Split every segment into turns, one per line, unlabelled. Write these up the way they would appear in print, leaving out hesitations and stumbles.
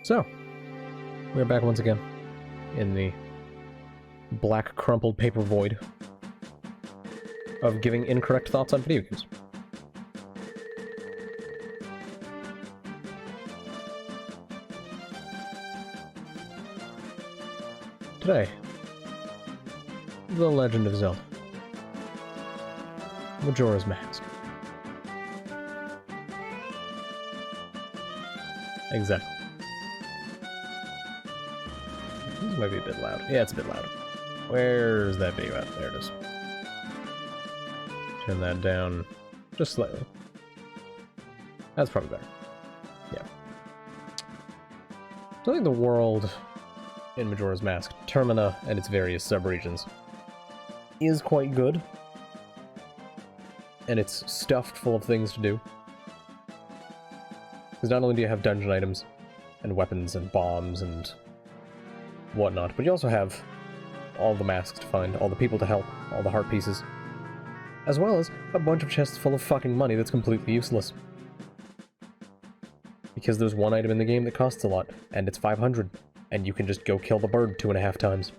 So, we're back once again in the black crumpled paper void of giving incorrect thoughts on video games. Today, The Legend of Zelda. Majora's Mask. Exactly. This might be a bit loud. Yeah, it's a bit loud. Where's that video at? There it is. Turn that down just slightly. That's probably better. Yeah. So I think the world in Majora's Mask, Termina and its various subregions, is quite good. And it's stuffed full of things to do. Because not only do you have dungeon items, and weapons, and bombs, and whatnot, but you also have all the masks to find, all the people to help, all the heart pieces, as well as a bunch of chests full of fucking money that's completely useless. Because there's one item in the game that costs a lot, and it's 500, and you can just go kill the bird 2.5 times.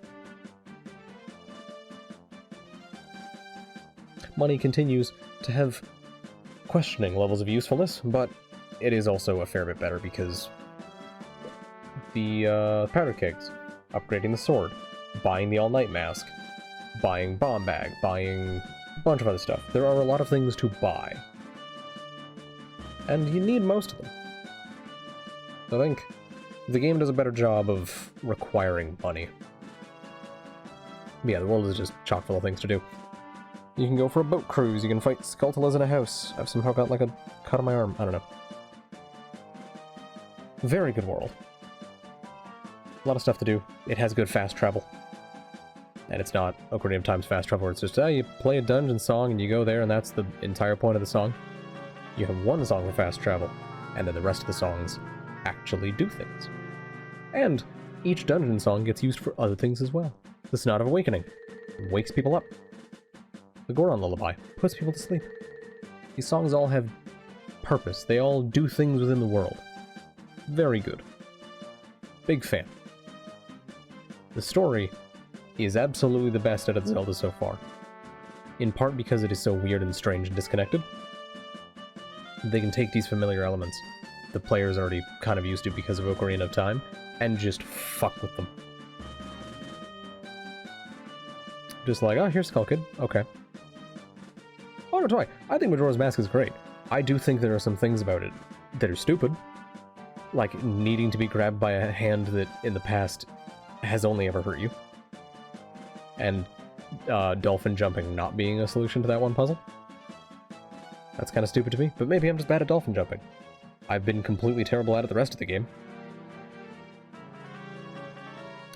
Money continues to have questioning levels of usefulness, but it is also a fair bit better because the powder kegs, upgrading the sword, buying the all-night mask, buying bomb bag, buying a bunch of other stuff. There are a lot of things to buy. And you need most of them. I think the game does a better job of requiring money. But yeah, the world is just chock full of things to do. You can go for a boat cruise, you can fight Skulltulas in a house. I've somehow got like a cut on my arm, I don't know. Very good world. A lot of stuff to do. It has good fast travel. And it's not Ocarina of Time's fast travel where it's just, you play a dungeon song and you go there and that's the entire point of the song. You have one song for fast travel, and then the rest of the songs actually do things. And each dungeon song gets used for other things as well. The Snot of Awakening wakes people up. The Goron Lullaby puts people to sleep. These songs all have purpose. They all do things within the world. Very good. Big fan. The story is absolutely the best out of Zelda so far. In part because it is so weird and strange and disconnected. They can take these familiar elements the player's already kind of used to because of Ocarina of Time, and just fuck with them. Just like, oh, here's Skull Kid. Okay. Oh, no, toy. I think Majora's Mask is great. I do think there are some things about it that are stupid. Like needing to be grabbed by a hand that in the past has only ever hurt you. And dolphin jumping not being a solution to that one puzzle. That's kind of stupid to me, but maybe I'm just bad at dolphin jumping. I've been completely terrible at it the rest of the game.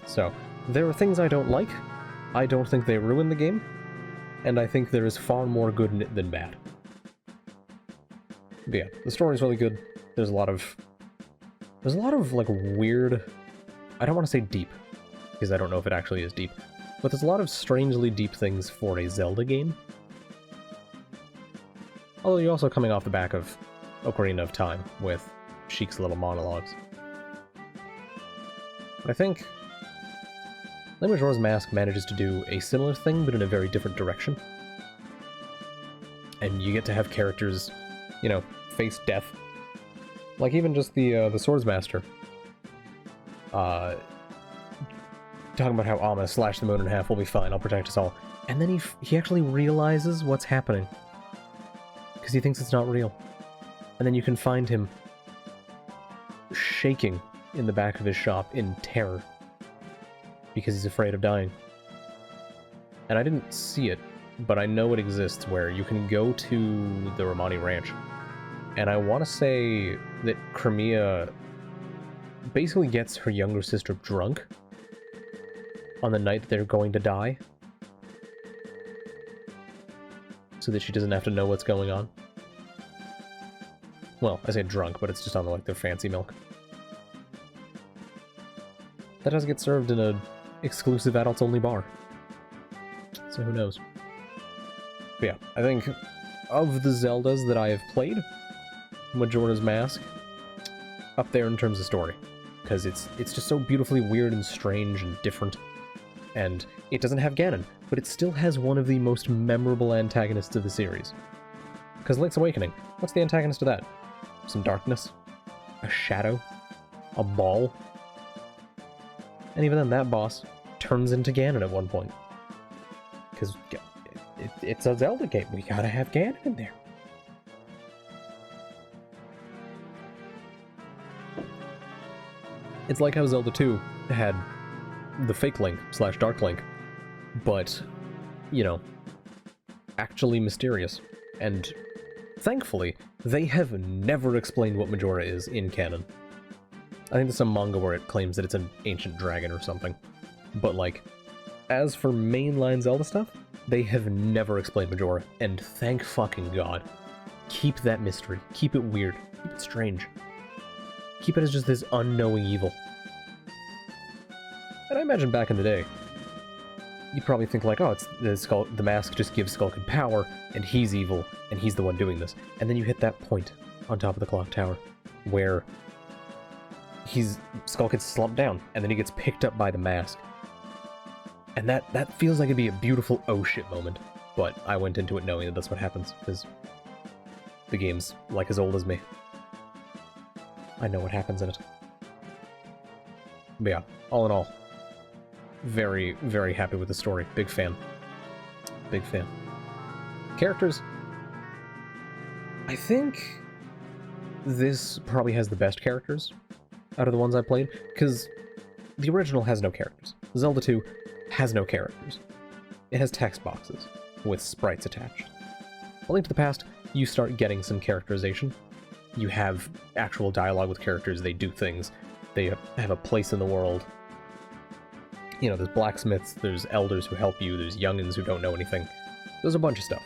So, there are things I don't like. I don't think they ruin the game. And I think there is far more good in it than bad. But yeah, the story's really good. There's a lot of, like, weird... I don't want to say deep, because I don't know if it actually is deep. But there's a lot of strangely deep things for a Zelda game. Although you're also coming off the back of Ocarina of Time, with Sheik's little monologues. I think Majora's Mask manages to do a similar thing, but in a very different direction. And you get to have characters, you know, face death. Like even just the Swordsmaster. Talking about how I'm gonna slash the moon in half, we'll be fine, I'll protect us all. And then he actually realizes what's happening. Because he thinks it's not real. And then you can find him shaking in the back of his shop in terror. Because he's afraid of dying. And I didn't see it, but I know it exists where you can go to the Romani Ranch. And I want to say that Crimea basically gets her younger sister drunk on the night they're going to die. So that she doesn't have to know what's going on. Well, I say drunk, but it's just on like their fancy milk. That does get served in a exclusive adults-only bar. So who knows? But yeah, I think of the Zeldas that I have played, Majora's Mask, up there in terms of story. because it's just so beautifully weird and strange and different. And it doesn't have Ganon, but it still has one of the most memorable antagonists of the series. Because Link's Awakening, what's the antagonist of that? Some darkness? A shadow? A ball? And even then, that boss turns into Ganon at one point. Because it's a Zelda game, we gotta have Ganon in there. It's like how Zelda 2 had the fake Link / Dark Link, but, you know, actually mysterious. And thankfully, they have never explained what Majora is in canon. I think there's some manga where it claims that it's an ancient dragon or something. But, like, as for mainline Zelda stuff, they have never explained Majora, and thank fucking God. Keep that mystery. Keep it weird. Keep it strange. Keep it as just this unknowing evil. And I imagine back in the day, you'd probably think like, oh, it's the mask just gives Skullkid power, and he's evil, and he's the one doing this. And then you hit that point on top of the clock tower, where Skullkid's slumped down, and then he gets picked up by the mask. And that feels like it'd be a beautiful oh shit moment. But I went into it knowing that that's what happens, because the game's like as old as me. I know what happens in it. But yeah, all in all, very, very happy with the story. Big fan. Big fan. Characters. I think this probably has the best characters out of the ones I played, because the original has no characters. Zelda 2 has no characters. It has text boxes with sprites attached. A Link to the Past, you start getting some characterization. You have actual dialogue with characters, they do things, they have a place in the world. You know, there's blacksmiths, there's elders who help you, there's youngins who don't know anything. There's a bunch of stuff.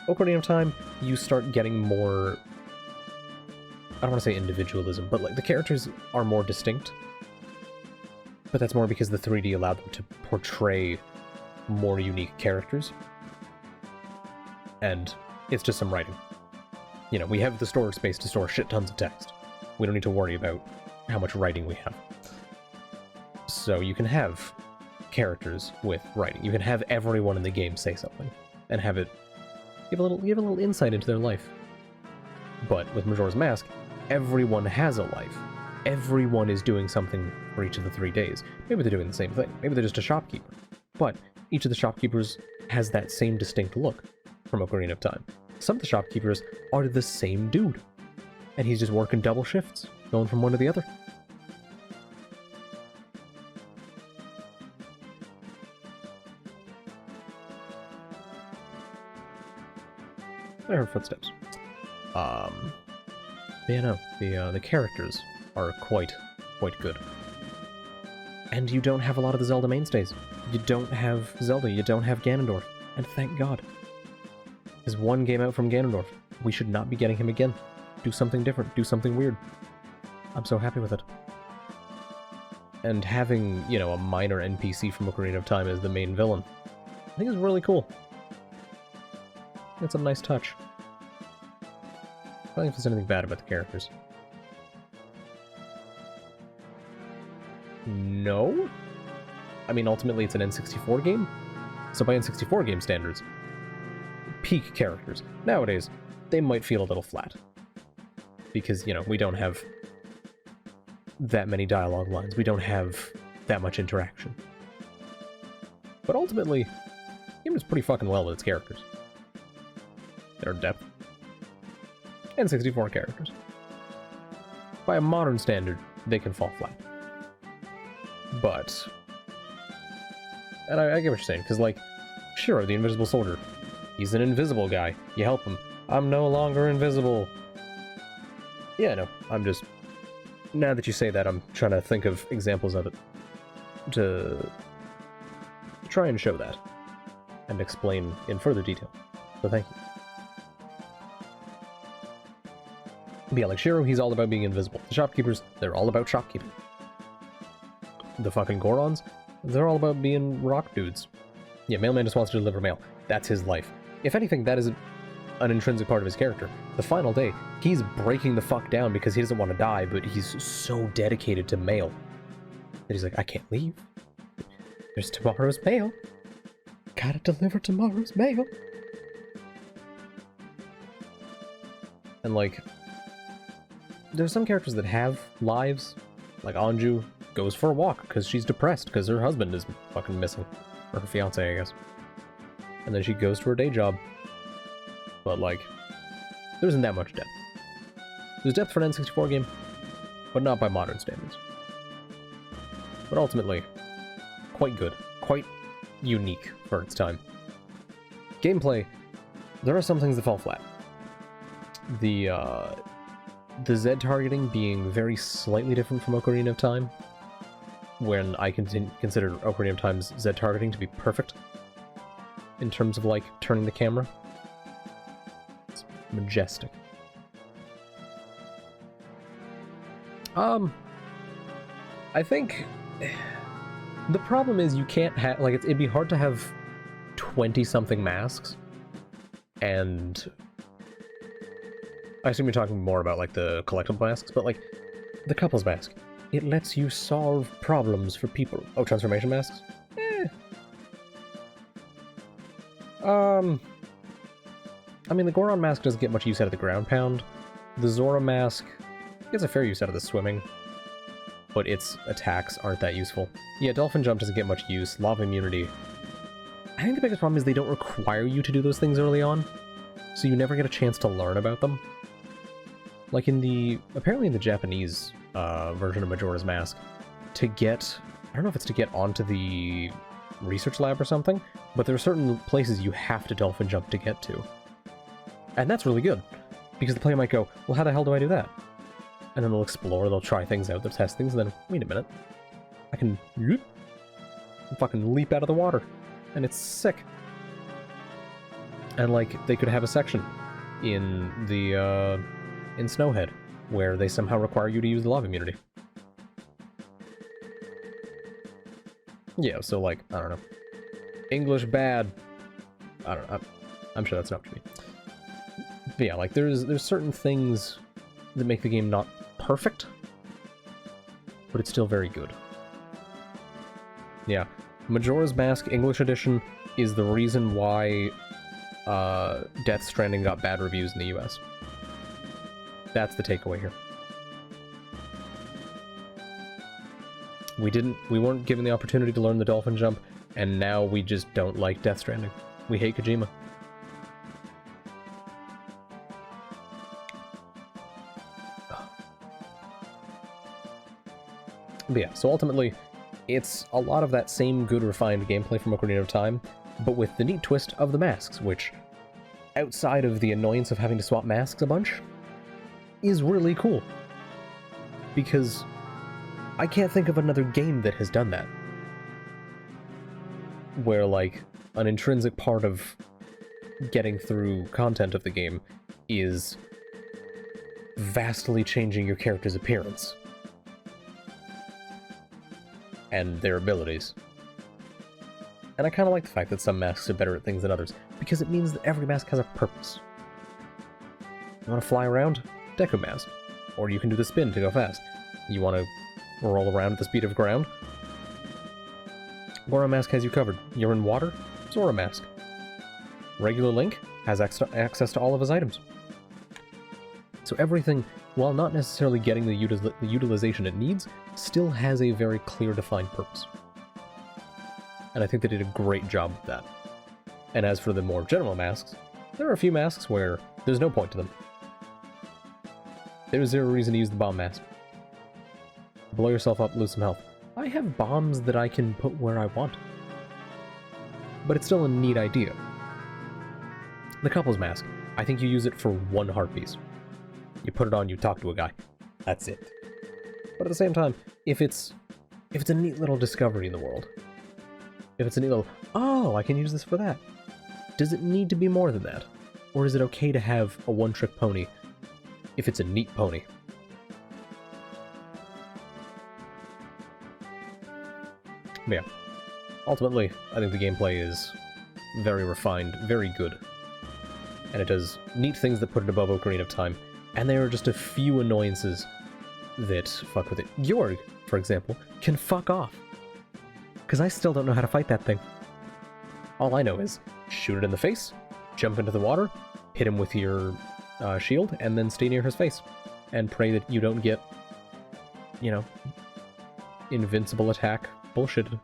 Ocarina of Time, you start getting more... I don't want to say individualism, but like the characters are more distinct. But that's more because the 3D allowed them to portray more unique characters. And it's just some writing. You know, we have the storage space to store shit tons of text. We don't need to worry about how much writing we have. So you can have characters with writing. You can have everyone in the game say something, and have it give a little insight into their life. But with Majora's Mask, everyone has a life. Everyone is doing something for each of the 3 days. Maybe they're doing the same thing. Maybe they're just a shopkeeper. But each of the shopkeepers has that same distinct look from Ocarina of Time. Some of the shopkeepers are the same dude, and he's just working double shifts, going from one to the other. I heard footsteps. Yeah, no, the characters are quite good. And you don't have a lot of the Zelda mainstays. You don't have Zelda, you don't have Ganondorf, and thank God. There's one game out from Ganondorf. We should not be getting him again. Do something different, do something weird. I'm so happy with it. And having, you know, a minor NPC from Ocarina of Time as the main villain, I think is really cool. It's a nice touch. I don't think there's anything bad about the characters. No? I mean, ultimately it's an N64 game? So by N64 game standards, peak characters. Nowadays, they might feel a little flat. Because, you know, we don't have that many dialogue lines. We don't have that much interaction. But ultimately, the game does pretty fucking well with its characters. Their depth. And 64 characters. By a modern standard, they can fall flat. But... And I get what you're saying, because, like, sure, the Invisible Soldier. He's an invisible guy. You help him. I'm no longer invisible. Yeah, no, I'm just... Now that you say that, I'm trying to think of examples of it. To try and show that. And explain in further detail. So thank you. But yeah, like Shiro, he's all about being invisible. The shopkeepers, they're all about shopkeeping. The fucking Gorons, they're all about being rock dudes. Yeah, mailman just wants to deliver mail. That's his life. If anything, that is an intrinsic part of his character. The final day, he's breaking the fuck down because he doesn't want to die, but he's so dedicated to mail that he's like, I can't leave. There's tomorrow's mail. Gotta deliver tomorrow's mail. And, like, there's some characters that have lives. Like, Anju goes for a walk because she's depressed because her husband is fucking missing. Or her fiancé, I guess. And then she goes to her day job. But, like, there isn't that much depth. There's depth for an N64 game, but not by modern standards. But ultimately, quite good. Quite unique for its time. Gameplay, there are some things that fall flat. The Z targeting being very slightly different from Ocarina of Time, when I consider Ocarina of Time's Z targeting to be perfect in terms of, like, turning the camera. It's majestic. I think the problem is you can't have, like, it'd be hard to have 20-something masks, and I assume you're talking more about, like, the collectible masks, but, like, the couples mask. It lets you solve problems for people. Oh, transformation masks? I mean, the Goron mask doesn't get much use out of the ground pound. The Zora mask gets a fair use out of the swimming, but its attacks aren't that useful. Yeah, Dolphin Jump doesn't get much use. Lava Immunity. I think the biggest problem is they don't require you to do those things early on, so you never get a chance to learn about them. Like apparently in the Japanese version of Majora's Mask, I don't know if it's to get onto the research lab or something, but there are certain places you have to dolphin jump to get to. And that's really good, because the player might go, well, how the hell do I do that? And then they'll explore, they'll try things out, they'll test things, and then, wait a minute, I can fucking leap out of the water, and it's sick. And, like, they could have a section in the, in Snowhead, where they somehow require you to use the lava immunity. Yeah, so, like, I don't know. English bad. I don't know. I'm sure that's not to me. But yeah, like, there's certain things that make the game not perfect, but it's still very good. Yeah, Majora's Mask English Edition is the reason why Death Stranding got bad reviews in the US. That's the takeaway here. We weren't given the opportunity to learn the dolphin jump, and now we just don't like Death Stranding. We hate Kojima. But yeah, so ultimately, it's a lot of that same good refined gameplay from Ocarina of Time, but with the neat twist of the masks, which, outside of the annoyance of having to swap masks a bunch, is really cool. Because I can't think of another game that has done that. Where, like, an intrinsic part of getting through content of the game is vastly changing your character's appearance. And their abilities. And I kind of like the fact that some masks are better at things than others, because it means that every mask has a purpose. You want to fly around? Deku mask. Or you can do the spin to go fast. You want to roll around at the speed of ground? Goro mask has you covered. You're in water? Zora mask. Regular Link has access to all of his items. So everything, while not necessarily getting the utilization it needs, still has a very clear defined purpose. And I think they did a great job with that. And as for the more general masks, there are a few masks where there's no point to them. There's zero reason to use the bomb mask. Blow yourself up, lose some health. I have bombs that I can put where I want. But it's still a neat idea. The couples mask, I think you use it for one heart piece. You put it on, you talk to a guy. That's it. But at the same time, if it's a neat little discovery in the world, if it's a neat little, oh, I can use this for that, does it need to be more than that? Or is it okay to have a one-trick pony if it's a neat pony? But yeah, ultimately, I think the gameplay is very refined, very good. and it does neat things that put it above Ocarina of Time, and there are just a few annoyances that fuck with it. Jorg, for example, can fuck off. Because I still don't know how to fight that thing. All I know is shoot it in the face, jump into the water, hit him with your shield, and then stay near his face. And pray that you don't get, you know, invincible attack bullshitted.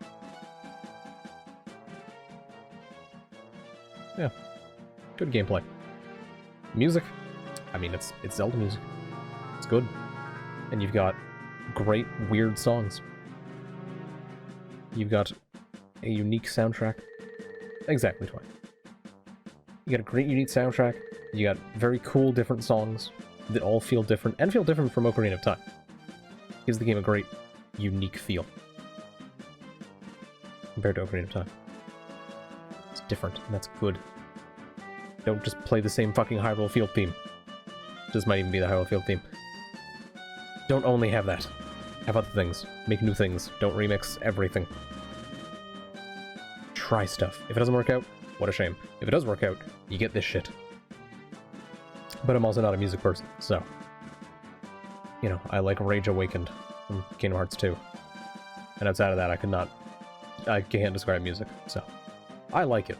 Yeah. Good gameplay. Music. I mean, it's Zelda music. It's good. And you've got great, weird songs. You've got a unique soundtrack. Exactly, Twine. You got a great, unique soundtrack. You got very cool, different songs that all feel different, and feel different from Ocarina of Time. Gives the game a great, unique feel. Compared to Ocarina of Time. It's different, and that's good. Don't just play the same fucking Hyrule Field theme. This might even be the Hyrule Field theme. Don't only have that. Have other things. Make new things. Don't remix everything. Try stuff. If it doesn't work out, what a shame. If it does work out, you get this shit. But I'm also not a music person, so... You know, I like Rage Awakened from Kingdom Hearts 2. And outside of that, I can't describe music, so... I like it.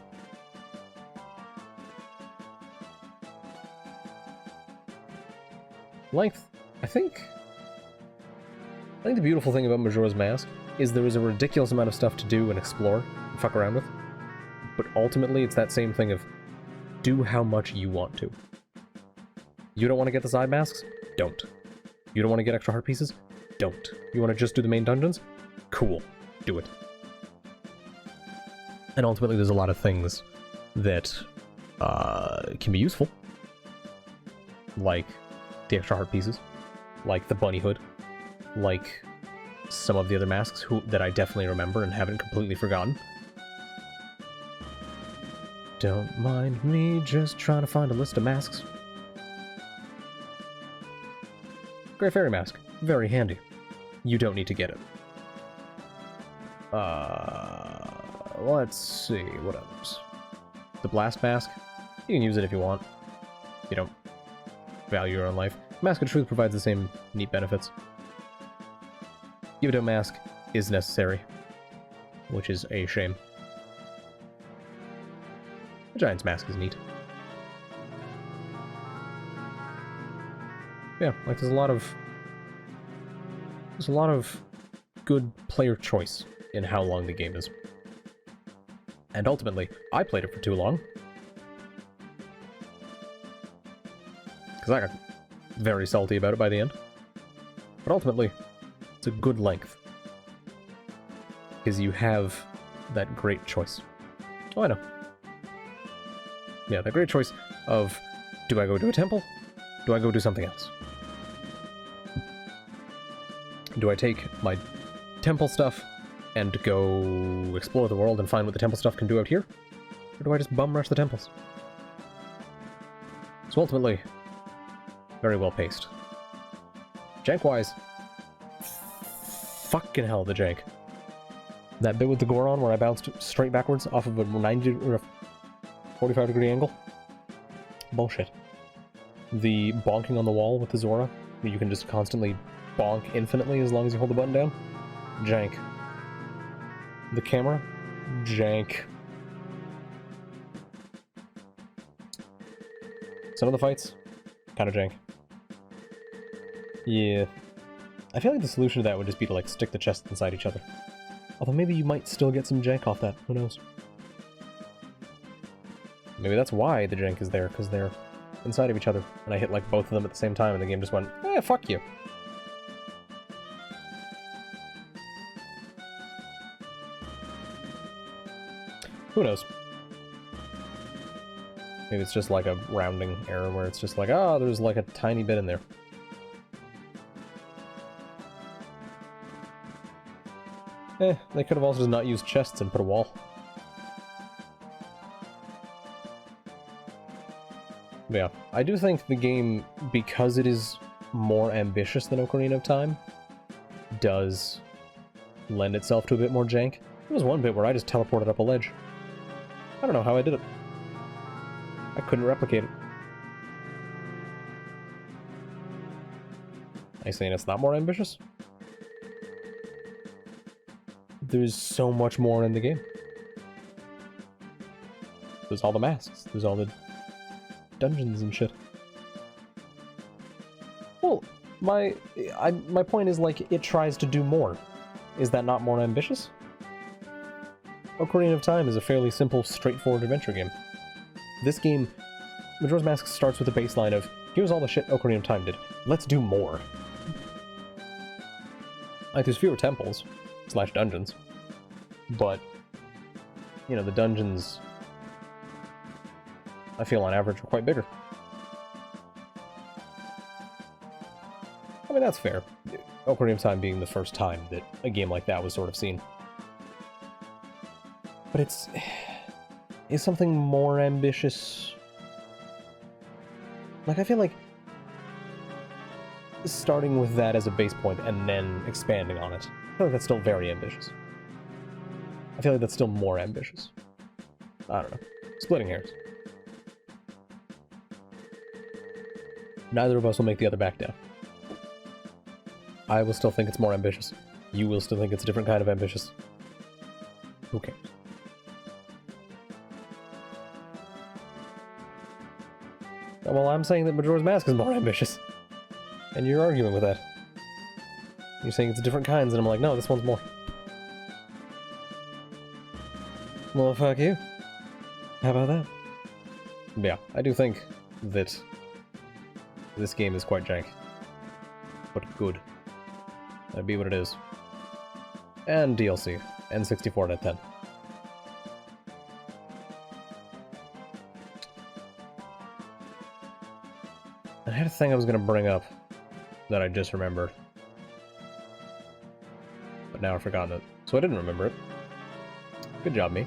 Length. I think the beautiful thing about Majora's Mask is there is a ridiculous amount of stuff to do and explore and fuck around with. But ultimately, it's that same thing of do how much you want to. You don't want to get the side masks? Don't. You don't want to get extra heart pieces? Don't. You want to just do the main dungeons? Cool. Do it. And ultimately, there's a lot of things that can be useful. Like the extra heart pieces. Like the bunny hood. Like some of the other masks that I definitely remember and haven't completely forgotten. Don't mind me just trying to find a list of masks. Great Fairy Mask. Very handy. You don't need to get it. Let's see, what others? The Blast Mask. You can use it if you want. If you don't value your own life. Mask of Truth provides the same neat benefits. Yubito Mask is necessary, which is a shame. The Giant's Mask is neat. Yeah, like there's a lot of good player choice in how long the game is. And ultimately, I played it for too long. Because I got very salty about it by the end. But ultimately, it's a good length. Because you have that great choice. Oh, I know. Yeah, that great choice of, do I go to a temple? Do I go do something else? Do I take my temple stuff and go explore the world and find what the temple stuff can do out here? Or do I just bum rush the temples? So ultimately, very well paced. Jank-wise, fucking hell, the jank. That bit with the Goron where I bounced straight backwards off of a 90 or a 45-degree angle? Bullshit. The bonking on the wall with the Zora, where you can just constantly bonk infinitely as long as you hold the button down? Jank. The camera? Jank. Some of the fights? Kinda jank. Yeah. I feel like the solution to that would just be to, like, stick the chests inside each other. Although maybe you might still get some jank off that. Who knows? Maybe that's why the jank is there, because they're inside of each other. And I hit, like, both of them at the same time, and the game just went, eh, fuck you. Who knows? Maybe it's just like a rounding error where it's just like, oh, there's like a tiny bit in there. They could have also just not used chests and put a wall. But yeah, I do think the game, because it is more ambitious than Ocarina of Time, does lend itself to a bit more jank. There was one bit where I just teleported up a ledge. I don't know how I did it. I couldn't replicate it. Are you saying it's not more ambitious? There's so much more in the game. There's all the masks. There's all the dungeons and shit. Well, my point is, like, it tries to do more. Is that not more ambitious? Ocarina of Time is a fairly simple, straightforward adventure game. This game, Majora's Mask starts with a baseline of, here's all the shit Ocarina of Time did. Let's do more. Like, there's fewer temples, / dungeons. But, you know, the dungeons, I feel on average, are quite bigger. I mean, that's fair. Ocarina of Time being the first time that a game like that was sort of seen. But is something more ambitious? Like, I feel like starting with that as a base point and then expanding on it, I feel like that's still very ambitious. I feel like that's still more ambitious. I don't know. Splitting hairs. Neither of us will make the other back down. I will still think it's more ambitious. You will still think it's a different kind of ambitious. Who cares? Well, I'm saying that Majora's Mask is more ambitious. And you're arguing with that. You're saying it's different kinds, and I'm like, no, this one's more. Well, fuck you. How about that? Yeah, I do think that this game is quite jank. But good. That'd be what it is. And DLC. And 64 out of 10. I had a thing I was going to bring up that I just remembered. But now I've forgotten it. So I didn't remember it. Good job, me.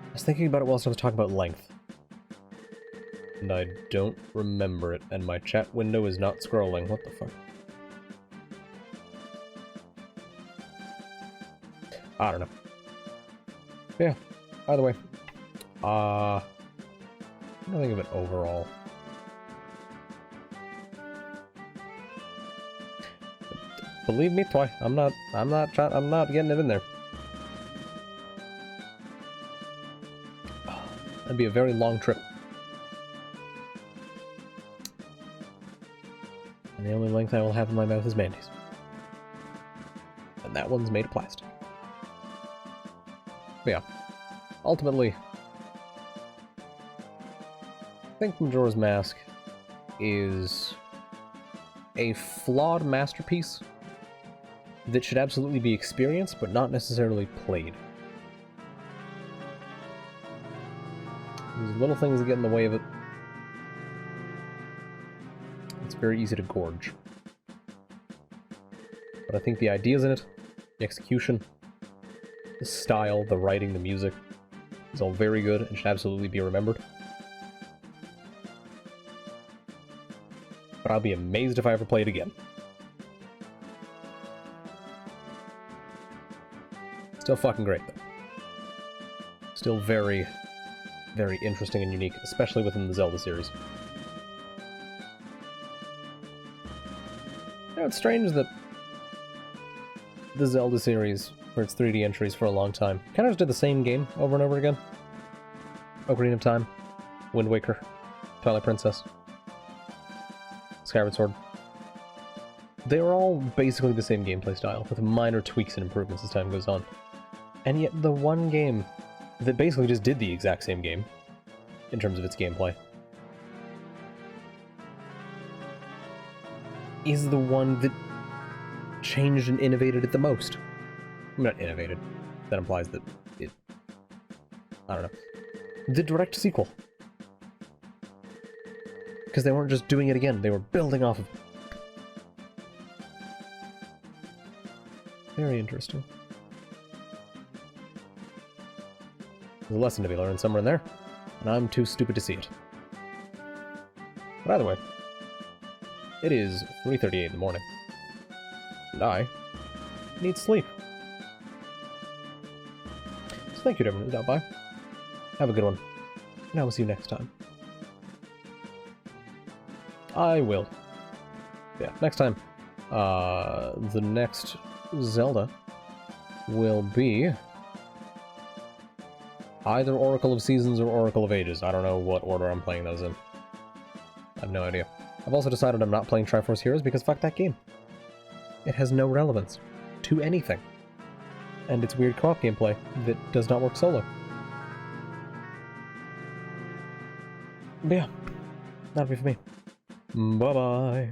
I was thinking about it whilst I was talking about length. And I don't remember it, and my chat window is not scrolling. What the fuck? I don't know. Yeah, either way. What do I think of it overall? Believe me, Toy, I'm not getting it in there. That'd be a very long trip. And the only length I will have in my mouth is Mandy's. And that one's made of plastic. But yeah, ultimately, I think Majora's Mask is a flawed masterpiece that should absolutely be experienced, but not necessarily played. There's little things that get in the way of it. It's very easy to gorge. But I think the ideas in it, the execution, the style, the writing, the music, is all very good and should absolutely be remembered. But I'll be amazed if I ever play it again. Still fucking great, though. Still very, very interesting and unique, especially within the Zelda series. You know, it's strange that the Zelda series, for its 3D entries for a long time, kind of just did the same game over and over again. Ocarina of Time, Wind Waker, Twilight Princess, Skyward Sword. They were all basically the same gameplay style, with minor tweaks and improvements as time goes on. And yet the one game that basically just did the exact same game, in terms of its gameplay, is the one that changed and innovated it the most. I mean, not innovated. That implies that it... I don't know. The direct sequel. Because they weren't just doing it again, they were building off of it. Very interesting. There's a lesson to be learned somewhere in there, and I'm too stupid to see it. But either way, it is 3:38 in the morning, and I need sleep. So thank you to everyone who stopped by. Have a good one, and I will see you next time. I will. Yeah, next time. The next Zelda will be either Oracle of Seasons or Oracle of Ages. I don't know what order I'm playing those in. I have no idea. I've also decided I'm not playing Triforce Heroes because fuck that game. It has no relevance to anything. And it's weird co-op gameplay that does not work solo. But yeah, that'll be for me. Bye-bye.